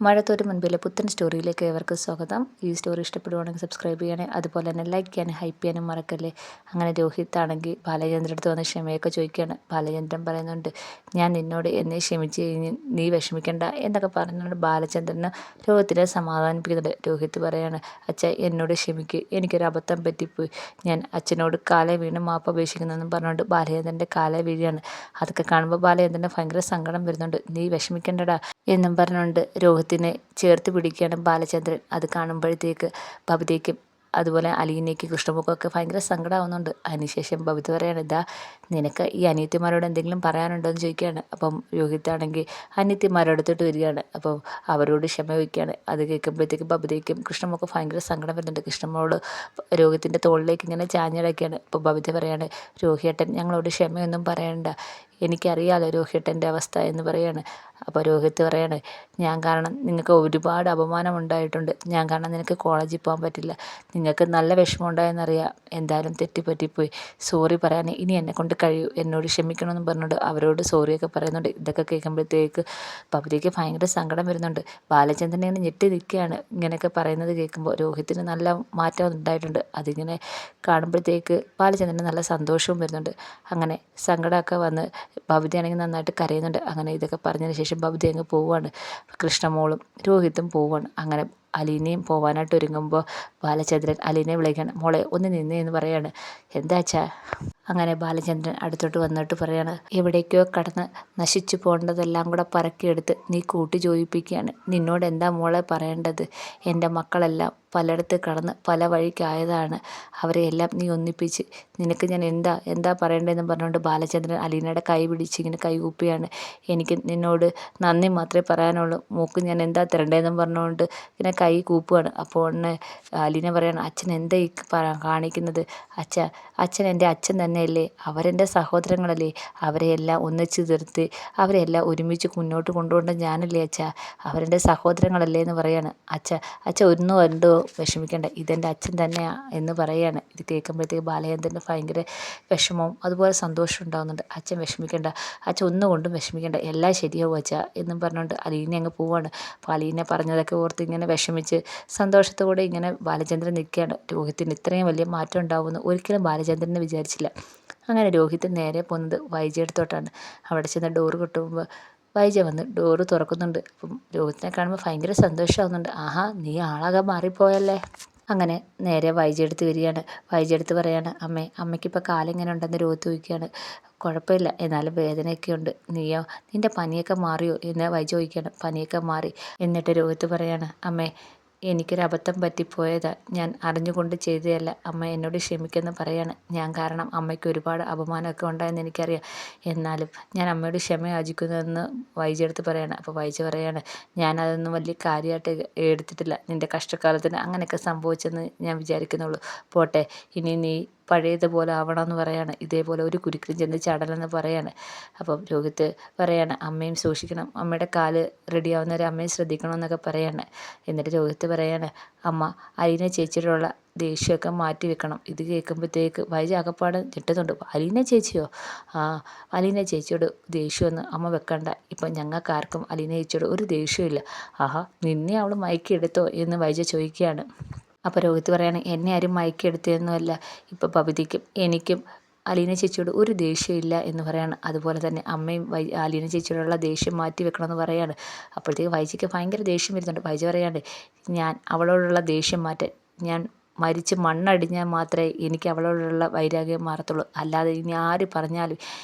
മഴത്തോര് മുൻപിലെ പുത്തൻ സ്റ്റോറിയിലേക്ക് ഏവർക്കും സ്വാഗതം. ഈ സ്റ്റോറി ഇഷ്ടപ്പെടുവാണെങ്കിൽ സബ്സ്ക്രൈബ് ചെയ്യണേ, അതുപോലെ തന്നെ ലൈക്ക് ചെയ്യാനും ഹൈപ്പ് ചെയ്യാനും മറക്കല്ലേ. അങ്ങനെ രോഹിത് ആണെങ്കിൽ ബാലചന്ദ്രൻ്റെ അടുത്ത് വന്ന് ക്ഷമയൊക്കെ ചോദിക്കുകയാണ്. ബാലചന്ദ്രൻ പറയുന്നുണ്ട്, ഞാൻ നിന്നോട് എന്നെ ക്ഷമിച്ച് കഴിഞ്ഞ് നീ വിഷമിക്കണ്ട എന്നൊക്കെ പറഞ്ഞുകൊണ്ട് ബാലചന്ദ്രന് രോഹിത്തിനെ സമാധാനിപ്പിക്കുന്നുണ്ട്. രോഹിത് പറയാണ്, അച്ഛ എന്നോട് ക്ഷമിക്ക്, എനിക്കൊരു അബദ്ധം പറ്റിപ്പോയി, ഞാൻ അച്ഛനോട് കാലേ വീണ് മാപ്പ് അപേക്ഷിക്കുന്നതെന്നും പറഞ്ഞുകൊണ്ട് ബാലചന്ദ്രൻ്റെ കാലേ വീഴുകയാണ്. അതൊക്കെ കാണുമ്പോൾ ബാലചന്ദ്രന് ഭയങ്കര സങ്കടം വരുന്നുണ്ട്. നീ വിഷമിക്കണ്ടടാ എന്നും പറഞ്ഞുകൊണ്ട് രോഹിത്തിനെ ചേർത്ത് പിടിക്കുകയാണ് ബാലചന്ദ്രൻ. അത് കാണുമ്പോഴത്തേക്ക് ബബിതയ്ക്കും അതുപോലെ അലീനയ്ക്ക് കൃഷ്ണമുഖമൊക്കെ ഭയങ്കര സങ്കടമാവുന്നുണ്ട്. അതിനുശേഷം ബബിത പറയാണ്, ഇതാ നിനക്ക് ഈ അനിയത്തിമാരോട് എന്തെങ്കിലും പറയാനുണ്ടോ എന്ന് ചോദിക്കുകയാണ്. അപ്പം രോഹിത്താണെങ്കിൽ അനിയത്തിമാരോടത്തോട്ട് വരികയാണ്. അപ്പം അവരോട് ക്ഷമ ചോദിക്കുകയാണ്. അത് കേൾക്കുമ്പോഴത്തേക്ക് ബബിതയ്ക്കും കൃഷ്ണമൊക്കെ ഭയങ്കര സങ്കടം വരുന്നുണ്ട്. കൃഷ്ണമ്മോട് രോഹിത്തിൻ്റെ തോളിലേക്ക് ഇങ്ങനെ ചാഞ്ഞടക്കുകയാണ്. അപ്പോൾ ബബിത പറയാണ്, രോഹിയേട്ടൻ ഞങ്ങളോട് ക്ഷമയൊന്നും പറയണ്ട, എനിക്കറിയാലോ രോഹിയേട്ടൻ്റെ അവസ്ഥ എന്ന് പറയാണ്. അപ്പോൾ രോഹിത്ത് പറയാണ്, ഞാൻ കാരണം നിങ്ങൾക്ക് ഒരുപാട് അപമാനം ഉണ്ടായിട്ടുണ്ട്, ഞാൻ കാരണം നിനക്ക് കോളേജിൽ പോകാൻ പറ്റില്ല, നിങ്ങൾക്ക് നല്ല വിഷമം ഉണ്ടായെന്നറിയാം, എന്തായാലും തെറ്റിപ്പറ്റിപ്പോയി, സോറി പറയാൻ ഇനി എന്നെക്കൊണ്ട് കഴിയൂ, എന്നോട് ക്ഷമിക്കണമെന്ന് പറഞ്ഞുകൊണ്ട് അവരോട് സോറിയൊക്കെ പറയുന്നുണ്ട്. ഇതൊക്കെ കേൾക്കുമ്പോഴത്തേക്ക് ബബിതയ്ക്ക് ഭയങ്കര സങ്കടം വരുന്നുണ്ട്. ബാലചന്ദ്രൻ ഇങ്ങനെ ഞെട്ടി നിൽക്കുകയാണ്. ഇങ്ങനെയൊക്കെ പറയുന്നത് കേൾക്കുമ്പോൾ രോഹിത്തിന് നല്ല മാറ്റം ഉണ്ടായിട്ടുണ്ട്. അതിങ്ങനെ കാണുമ്പോഴത്തേക്ക് ബാലചന്ദ്രന് നല്ല സന്തോഷവും വരുന്നുണ്ട്. അങ്ങനെ സങ്കടമൊക്കെ വന്ന് ബബിതയാണെങ്കിൽ നന്നായിട്ട് കരയുന്നുണ്ട്. അങ്ങനെ ഇതൊക്കെ പറഞ്ഞതിന് ശേഷം ബബിത അങ്ങ് പോവുകയാണ്. കൃഷ്ണമോളും രോഹിത്തും പോവുകയാണ്. അങ്ങനെ അലീനയും പോവാനായിട്ട് ഒരുങ്ങുമ്പോൾ ബാലചന്ദ്രൻ അലീനയെ വിളിക്കുകയാണ്. മോളെ ഒന്ന് നിന്നേ എന്ന് പറയാണ്. എന്താച്ചാ? അങ്ങനെ ബാലചന്ദ്രൻ അടുത്തോട്ട് വന്നിട്ട് പറയാണ്, എവിടേക്കോ കടന്ന് നശിച്ചു പോകേണ്ടതെല്ലാം കൂടെ പറക്കിയെടുത്ത് നീ കൂട്ടി ജോയിപ്പിക്കുകയാണ്. നിന്നോട് എന്താ മോളെ പറയേണ്ടത്? എൻ്റെ മക്കളെല്ലാം പലയിടത്ത് കടന്ന് പല വഴിക്കായതാണ്, അവരെ എല്ലാം നീ ഒന്നിപ്പിച്ച്, നിനക്ക് ഞാൻ എന്താ പറയേണ്ടതെന്ന് പറഞ്ഞുകൊണ്ട് ബാലചന്ദ്രൻ അലീനയുടെ കൈ പിടിച്ച് ഇങ്ങനെ കൈ കൂപ്പിയാണ്. എനിക്ക് നിന്നോട് നന്ദി മാത്രമേ പറയാനുള്ളൂ, മൂക്ക് ഞാൻ എന്താ തരേണ്ടതെന്നും പറഞ്ഞുകൊണ്ട് ഇങ്ങനെ കൈ കൂപ്പുകയാണ്. അപ്പോൾ ഉടനെ അലീന പറയാണ്, അച്ഛൻ എന്താ ഈ കാണിക്കുന്നത്? അച്ഛൻ എൻ്റെ അച്ഛൻ തന്നെയല്ലേ, അവരെൻ്റെ സഹോദരങ്ങളല്ലേ, അവരെയെല്ലാം ഒന്നിച്ച് നിർത്തി അവരെല്ലാം ഒരുമിച്ച് മുന്നോട്ട് കൊണ്ടുപോകേണ്ട ഞാനല്ലേ അച്ഛാ, അവരെൻ്റെ സഹോദരങ്ങളല്ലേ എന്ന് പറയാണ്. അച്ഛ ഒന്നും എന്തോ വിഷമിക്കേണ്ട, ഇതെൻ്റെ അച്ഛൻ തന്നെയാ എന്ന് പറയാണ്. ഇത് കേൾക്കുമ്പോഴത്തേക്ക് ബാലചന്ദ്രന് ഭയങ്കര വിഷമവും അതുപോലെ സന്തോഷം ഉണ്ടാകുന്നുണ്ട്. അച്ഛൻ വിഷമിക്കേണ്ട, അച്ഛൻ ഒന്നും കൊണ്ടും വിഷമിക്കേണ്ട, എല്ലാം ശരിയാവും അച്ഛാ എന്നും പറഞ്ഞുകൊണ്ട് അലീന അങ്ങ് പോവാണ്. അപ്പോൾ അലീന പറഞ്ഞതൊക്കെ ഓർത്ത് ഇങ്ങനെ വിഷമിച്ച് സന്തോഷത്തോടെ ഇങ്ങനെ ബാലചന്ദ്രൻ നിൽക്കുകയാണ്. രോഹിത്തിന് ഇത്രയും വലിയ മാറ്റം ഉണ്ടാവുമെന്ന് ഒരിക്കലും ബാലചന്ദ്രന് വിചാരിച്ചില്ല. അങ്ങനെ രോഹിത്ത് നേരെ പോകുന്നത് വൈജയടുത്തോട്ടാണ്. അവിടെ ചെന്ന് ഡോറ് കൊട്ടുമ്പോൾ വൈജ വന്ന് ഡോറ് തുറക്കുന്നുണ്ട്. അപ്പം രോഹിത്തിനെ കാണുമ്പോൾ ഭയങ്കര സന്തോഷമാവുന്നുണ്ട്. ആഹാ, നീ ആളാകെ മാറിപ്പോയല്ലേ. അങ്ങനെ നേരെ വൈജയടുത്ത് വരികയാണ്. വൈജയടുത്ത് പറയാണ്, അമ്മയ്ക്കിപ്പോൾ കാലെങ്ങനെ ഉണ്ടെന്ന് രോഹിത്ത് ചോദിക്കുകയാണ്. കുഴപ്പമില്ല, എന്നാലും വേദനയൊക്കെ ഉണ്ട്, നീയോ, നിൻ്റെ പനിയൊക്കെ മാറിയോ എന്ന് വൈജ ചോദിക്കുകയാണ്. പനിയൊക്കെ മാറി. എന്നിട്ട് രോഹിത്ത് പറയാണ്, എനിക്കൊരബദ്ധം പറ്റിപ്പോയതാ, ഞാൻ അറിഞ്ഞുകൊണ്ട് ചെയ്തതല്ല, അമ്മ എന്നോട് ക്ഷമിക്കുമെന്ന് പറയാണ്. ഞാൻ കാരണം അമ്മയ്ക്ക് ഒരുപാട് അപമാനമൊക്കെ ഉണ്ടായെന്ന് എനിക്കറിയാം, എന്നാലും ഞാൻ അമ്മയോട് ക്ഷമ യാചിക്കുന്നതെന്ന് വൈജയടുത്ത് പറയാണ്. അപ്പോൾ വൈജ പറയാണ്, ഞാനതൊന്നും വലിയ കാര്യമായിട്ട് എടുത്തിട്ടില്ല, നിൻ്റെ കഷ്ടകാലത്തിന് അങ്ങനെയൊക്കെ സംഭവിച്ചെന്ന് ഞാൻ വിചാരിക്കുന്നുള്ളൂ, പോട്ടെ, ഇനി നീ പഴയതുപോലെ ആവണമെന്ന് പറയാണ്. ഇതേപോലെ ഒരു കുരുക്കിലും ചെന്ന് ചാടലെന്ന് പറയാണ്. അപ്പം രോഹിത്ത് പറയാണ്, അമ്മയും സൂക്ഷിക്കണം, അമ്മയുടെ കാല് റെഡിയാവുന്നവരെ അമ്മയും ശ്രദ്ധിക്കണമെന്നൊക്കെ പറയാണ്. എന്നിട്ട് രോഹിത്ത് പറയാണ്, അമ്മ അലീന ചേച്ചിയോടുള്ള ദേഷ്യമൊക്കെ മാറ്റി വെക്കണം. ഇത് കേൾക്കുമ്പോഴത്തേക്ക് വൈജ അകപ്പാട് ഞെട്ടുന്നുണ്ട്. അലീന ചേച്ചിയോ? അലീന ചേച്ചിയോട് ദേഷ്യമൊന്നും അമ്മ വെക്കണ്ട, ഇപ്പം ഞങ്ങൾക്കാർക്കും അലീന ചേച്ചിയോട് ഒരു ദേഷ്യമില്ല. ആഹാ, നിന്നെ അവൾ മയക്കിയെടുത്തോ എന്ന് വൈജ ചോദിക്കുകയാണ്. അപ്പോൾ രോഹിത്ത് പറയാണ്, എന്നെ ആരും മയക്കിയെടുത്തതൊന്നുമല്ല, ഇപ്പം ബബിതയ്ക്കും എനിക്കും അലീന ചേച്ചിയോട് ഒരു ദേഷ്യമില്ല എന്ന് പറയാണ്. അതുപോലെ തന്നെ അമ്മയും അലീന ചേച്ചിയോടുള്ള ദേഷ്യം മാറ്റി വെക്കണമെന്ന് പറയാണ്. അപ്പോഴത്തേക്ക് വൈജയ്ക്ക് ഭയങ്കര ദേഷ്യം വരുന്നുണ്ട്. വൈജ പറയാണ്ട്, ഞാൻ അവളോടുള്ള ദേഷ്യം മാറ്റാൻ ഞാൻ മരിച്ച് മണ്ണടിഞ്ഞാൽ മാത്രമേ എനിക്ക് അവളോടുള്ള വൈരാഗ്യം മാറത്തുള്ളൂ, അല്ലാതെ ഇനി ആര് പറഞ്ഞാലും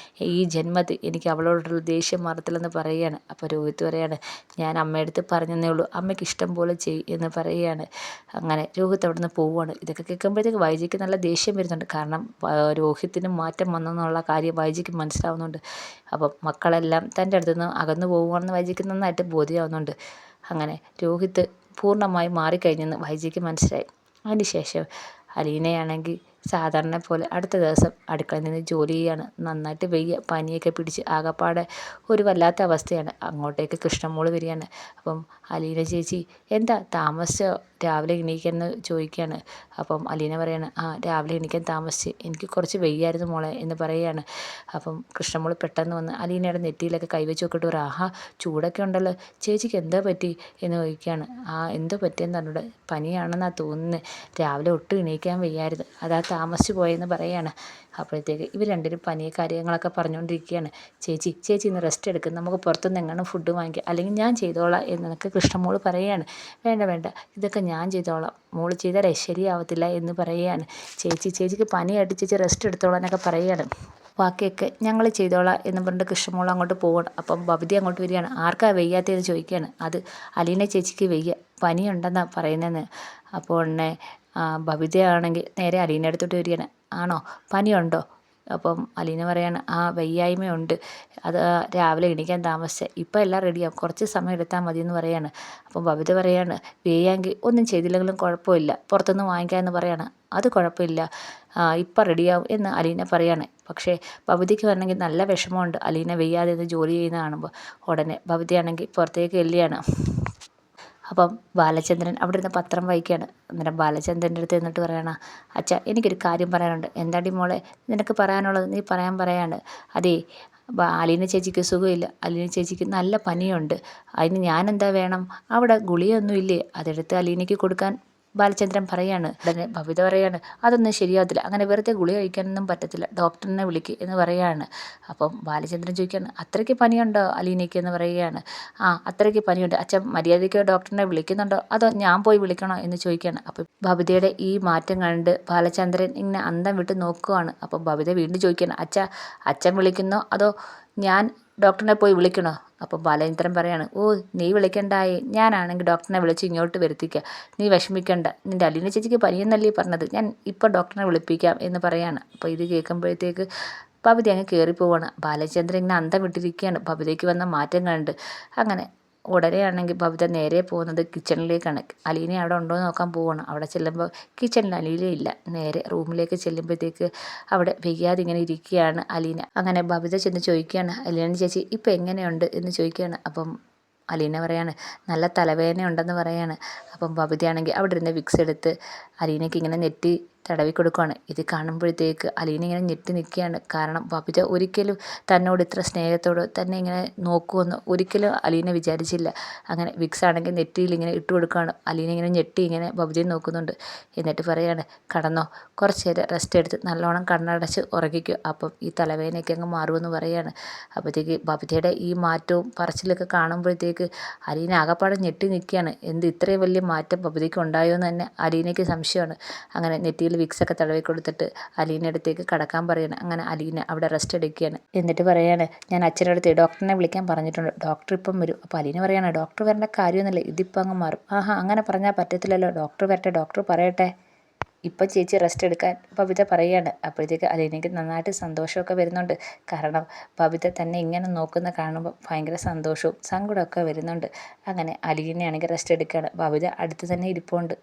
ഈ ജന്മത്തിൽ എനിക്ക് അവളോടുള്ള ദേഷ്യം മാറത്തില്ലെന്ന് പറയുകയാണ്. അപ്പോൾ രോഹിത്ത് പറയാണ്, ഞാൻ അമ്മയടുത്ത് പറഞ്ഞതേ ഉള്ളൂ, അമ്മയ്ക്ക് ഇഷ്ടം പോലെ ചെയ്യും എന്ന് പറയുകയാണ്. അങ്ങനെ രോഹിത്ത് അവിടെ നിന്ന് പോവുകയാണ്. ഇതൊക്കെ കേൾക്കുമ്പോഴത്തേക്ക് വൈജയ്ക്ക് നല്ല ദേഷ്യം വരുന്നുണ്ട്. കാരണം രോഹിത്തിന് മാറ്റം വന്നെന്നുള്ള കാര്യം വൈജയ്ക്ക് മനസ്സിലാവുന്നുണ്ട്. അപ്പം മക്കളെല്ലാം തൻ്റെ അടുത്ത് നിന്ന് അകന്നു പോകുകയാണെന്ന് വൈജയ്ക്ക് നന്നായിട്ട് ബോധ്യമാവുന്നുണ്ട്. അങ്ങനെ രോഹിത്ത് പൂർണ്ണമായി മാറിക്കഴിഞ്ഞെന്ന് വൈജയ്ക്ക് മനസ്സിലായി. അതിനുശേഷം അലീനയാണെങ്കിൽ സാധാരണ പോലെ അടുത്ത ദിവസം അടുക്കളയിൽ നിന്ന് ജോലി ചെയ്യാണ്. നന്നായിട്ട് വയ്യ, പനിയൊക്കെ പിടിച്ച് ആകപ്പാടെ ഒരു വല്ലാത്ത അവസ്ഥയാണ്. അങ്ങോട്ടേക്ക് കൃഷ്ണമോള് വരികയാണ്. അപ്പം അലീന ചേച്ചി എന്താ താമസിച്ചോ, രാവിലെ എണീക്കാന്ന് ചോദിക്കുകയാണ്. അപ്പം അലീന പറയാണ്, രാവിലെ എണീക്കാൻ താമസിച്ച്, എനിക്ക് കുറച്ച് വയ്യായിരുന്നു മോളെ എന്ന് പറയുകയാണ്. അപ്പം കൃഷ്ണമോള് പെട്ടെന്ന് വന്ന് അലീനയുടെ നെറ്റിയിലൊക്കെ കൈവച്ച് നോക്കിയിട്ട് പറയും, ചൂടൊക്കെ ഉണ്ടല്ലോ ചേച്ചിക്ക് എന്താ പറ്റി എന്ന് ചോദിക്കുകയാണ്. എന്തോ പറ്റിയെന്ന് പറഞ്ഞൂടെ, പനിയാണെന്നാണ് തോന്നുന്നത്, രാവിലെ ഒട്ടും എണീക്കാൻ വയ്യായിരുന്നു, അതാ താമസിച്ച് പോയെന്ന് പറയുകയാണ്. അപ്പോഴത്തേക്ക് ഇവർ രണ്ടുപേരും പനിയെ കാര്യങ്ങളൊക്കെ പറഞ്ഞുകൊണ്ടിരിക്കുകയാണ്. ചേച്ചി ഇന്ന് റെസ്റ്റ് എടുക്കും, നമുക്ക് പുറത്തുനിന്ന് എങ്ങനെ ഫുഡ് വാങ്ങിക്കാം, അല്ലെങ്കിൽ ഞാൻ ചെയ്തോളാം എന്നൊക്കെ കൃഷ്ണമോള് പറയുകയാണ്. വേണ്ട ഇതൊക്കെ ഞാൻ ചെയ്തോളാം, മോള് ചെയ്താലേ ശരിയാവത്തില്ല എന്ന് പറയുകയാണ്. ചേച്ചിക്ക് പനിയായിട്ട് ചേച്ചി റെസ്റ്റ് എടുത്തോളാം എന്നൊക്കെ പറയുകയാണ്. ബാക്കിയൊക്കെ ഞങ്ങൾ ചെയ്തോളാം എന്ന് പറഞ്ഞിട്ട് കൃഷ്ണമോൾ അങ്ങോട്ട് പോകണം. അപ്പം ബബിത അങ്ങോട്ട് വരികയാണ്. ആർക്കാ വയ്യാത്തതെന്ന് ചോദിക്കുകയാണ്. അത് അലീന ചേച്ചിക്ക് വയ്യ, പനിയുണ്ടെന്നാണ് പറയുന്നതെന്ന്. അപ്പോൾ ഉടനെ ബബിതയാണെങ്കിൽ നേരെ അലീന അടുത്തോട്ട് വരികയാണ്. ആണോ, പനിയുണ്ടോ? അപ്പം അലീന പറയാണ്, വയ്യായ്മയുണ്ട്, അത് രാവിലെ എണീക്കാൻ താമസിച്ചത്, ഇപ്പം എല്ലാം റെഡിയാവും, കുറച്ച് സമയം എടുത്താൽ മതി എന്ന് പറയാണ്. അപ്പം ബബിത പറയാണ്, വയ്യാങ്കിൽ ഒന്നും ചെയ്തില്ലെങ്കിലും കുഴപ്പമില്ല, പുറത്തുനിന്ന് വാങ്ങിക്കാമെന്ന് പറയാണ്. അത് കുഴപ്പമില്ല, ഇപ്പം റെഡിയാവും എന്ന് അലീന പറയാണ്. പക്ഷേ ബബിതയ്ക്ക് വരണമെങ്കിൽ നല്ല വിഷമമുണ്ട് അലീന വയ്യാതെ നിന്ന് ജോലി ചെയ്യുന്ന കാണുമ്പോൾ. ഉടനെ ബബിതയാണെങ്കിൽ പുറത്തേക്ക് എല്ലിയാണ്. അപ്പം ബാലചന്ദ്രൻ അവിടെ ഇരുന്ന് പത്രം വായിക്കുകയാണ്. അന്നേരം ബാലചന്ദ്രൻ്റെ അടുത്ത് എന്നിട്ട് പറയണം, അച്ഛാ എനിക്കൊരു കാര്യം പറയാനുണ്ട്. എന്താടി മോളെ നിനക്ക് പറയാനുള്ളത്, നീ പറയാണ്. അതേ, അലീന ചേച്ചിക്ക് സുഖമില്ല, അലീന ചേച്ചിക്ക് നല്ല പനിയുണ്ട്, അതിന് ഞാനെന്താ വേണം, അവിടെ ഗുളികയൊന്നുമില്ലേ, അതെടുത്ത് അലീനയ്ക്ക് കൊടുക്കാൻ ബാലചന്ദ്രൻ പറയാണ്. ഉടനെ ബബിത പറയാണ്, അതൊന്നും ശരിയാവത്തില്ല, അങ്ങനെ വെറുതെ ഗുളിക കഴിക്കാനൊന്നും പറ്റത്തില്ല, ഡോക്ടറിനെ വിളിക്ക് എന്ന് പറയാണ്. അപ്പം ബാലചന്ദ്രൻ ചോദിക്കുകയാണ്, അത്രയ്ക്ക് പനിയുണ്ടോ അലീനയ്ക്ക് എന്ന് പറയുകയാണ്. അത്രയ്ക്ക് പനിയുണ്ട്, അച്ഛൻ മര്യാദയ്ക്ക് ഡോക്ടറിനെ വിളിക്കുന്നുണ്ടോ അതോ ഞാൻ പോയി വിളിക്കണോ എന്ന് ചോദിക്കുകയാണ്. അപ്പം ബബിതയുടെ ഈ മാറ്റം കണ്ട് ബാലചന്ദ്രൻ ഇങ്ങനെ അന്തം വിട്ട് നോക്കുകയാണ്. അപ്പം ബബിത വീണ്ടും ചോദിക്കുകയാണ്, അച്ഛൻ വിളിക്കുന്നോ അതോ ഞാൻ ഡോക്ടറിനെ പോയി വിളിക്കണോ? അപ്പോൾ ബാലചന്ദ്രൻ പറയാണ്, നീ വിളിക്കണ്ടായേ, ഞാനാണെങ്കിൽ ഡോക്ടറിനെ വിളിച്ച് ഇങ്ങോട്ട് വരുത്തിക്കാം, നീ വിഷമിക്കണ്ട, നിൻ്റെ അലീന ചേച്ചിക്ക് പനിയെന്നല്ലേ പറഞ്ഞത്, ഞാൻ ഇപ്പോൾ ഡോക്ടറിനെ വിളിപ്പിക്കാം എന്ന് പറയാണ്. അപ്പോൾ ഇത് കേൾക്കുമ്പോഴത്തേക്ക് ബബിത അങ്ങ് കയറിപ്പോവാണ്. ബാലചന്ദ്രൻ ഇങ്ങനെ അന്തം വിട്ടിരിക്കുകയാണ് ബബിതയ്ക്ക് വന്ന മാറ്റം കണ്ട്. അങ്ങനെ ഉടനെയാണെങ്കിൽ ബബിത നേരെ പോകുന്നത് കിച്ചണിലേക്കാണ്. അലീന അവിടെ ഉണ്ടോ എന്ന് നോക്കാൻ പോവുകയാണ്. അവിടെ ചെല്ലുമ്പോൾ കിച്ചണിൽ അലീനയില്ല. നേരെ റൂമിലേക്ക് ചെല്ലുമ്പോഴത്തേക്ക് അവിടെ വയ്യാതെ ഇങ്ങനെ ഇരിക്കുകയാണ് അലീന. അങ്ങനെ ബബിത ചെന്ന് ചോദിക്കുകയാണ്, അലീന ചേച്ചി ഇപ്പം എങ്ങനെയുണ്ട് എന്ന് ചോദിക്കുകയാണ്. അപ്പം അലീന പറയാണ്, നല്ല തലവേദന ഉണ്ടെന്ന് പറയാണ്. അപ്പം ബബിതയാണെങ്കിൽ അവിടെ ഇരുന്ന് വിക്സ് എടുത്ത് അലീനയ്ക്ക് ഇങ്ങനെ നെറ്റി തടവി കൊടുക്കുകയാണ്. ഇത് കാണുമ്പോഴത്തേക്ക് അലീന ഇങ്ങനെ ഞെട്ടി നിൽക്കുകയാണ്. കാരണം ബബിത ഒരിക്കലും തന്നോട് ഇത്ര സ്നേഹത്തോട് തന്നെ ഇങ്ങനെ നോക്കുമെന്ന് ഒരിക്കലും അലീന വിചാരിച്ചില്ല. അങ്ങനെ വിക്സ് ആണെങ്കിൽ നെറ്റിയിൽ ഇങ്ങനെ ഇട്ട് കൊടുക്കുകയാണ്. അലീന ഇങ്ങനെ ഞെട്ടി ഇങ്ങനെ ബബിതയെ നോക്കുന്നുണ്ട്. എന്നിട്ട് പറയാണ്, കടന്നോ, കുറച്ച് നേരം റെസ്റ്റ് എടുത്ത് നല്ലോണം കണ്ണടച്ച് ഉറങ്ങിക്കോ, അപ്പം ഈ തലവേദനയൊക്കെ അങ്ങ് മാറുമെന്ന് പറയാണ്. അപ്പോഴത്തേക്ക് ബബിതയുടെ ഈ മാറ്റവും പറച്ചിലൊക്കെ കാണുമ്പോഴത്തേക്ക് അലീന ആകപ്പാടെ ഞെട്ടി നിൽക്കുകയാണ്. ഇത്രയും വലിയ മാറ്റം ബബിതയ്ക്ക് ഉണ്ടായോ എന്ന് തന്നെ അലീനയ്ക്ക് സംശയമാണ്. അങ്ങനെ നെറ്റിയിൽ വിക്സൊക്കെ തടവി കൊടുത്തിട്ട് അലീനയുടെ അടുത്തേക്ക് കടക്കാൻ പറയാണ്. അങ്ങനെ അലീന അവിടെ റെസ്റ്റ് എടുക്കുകയാണ്. എന്നിട്ട് പറയാണ്, ഞാൻ അച്ഛൻ്റെ അടുത്ത് ഡോക്ടറിനെ വിളിക്കാൻ പറഞ്ഞിട്ടുണ്ട്, ഡോക്ടർ ഇപ്പം വരും. അപ്പോൾ അലീന പറയാണ്, ഡോക്ടർ വരേണ്ട കാര്യമൊന്നുമില്ല, ഇതിപ്പോൾ അങ്ങ് മാറും. അങ്ങനെ പറഞ്ഞാൽ പറ്റത്തില്ലല്ലോ, ഡോക്ടർ വരട്ടെ, ഡോക്ടർ പറയട്ടെ, ഇപ്പം ചേച്ചി റെസ്റ്റ് എടുക്കാൻ ബബിത പറയുകയാണ്. അപ്പോഴത്തേക്ക് അലീനയ്ക്ക് നന്നായിട്ട് സന്തോഷമൊക്കെ വരുന്നുണ്ട്. കാരണം ബബിത തന്നെ ഇങ്ങനെ നോക്കുന്ന കാണുമ്പോൾ ഭയങ്കര സന്തോഷവും സങ്കടമൊക്കെ വരുന്നുണ്ട്. അങ്ങനെ അലീനയാണെങ്കിൽ റെസ്റ്റ് എടുക്കുകയാണ്. ബബിത അടുത്ത് തന്നെ ഇരിപ്പുണ്ട്.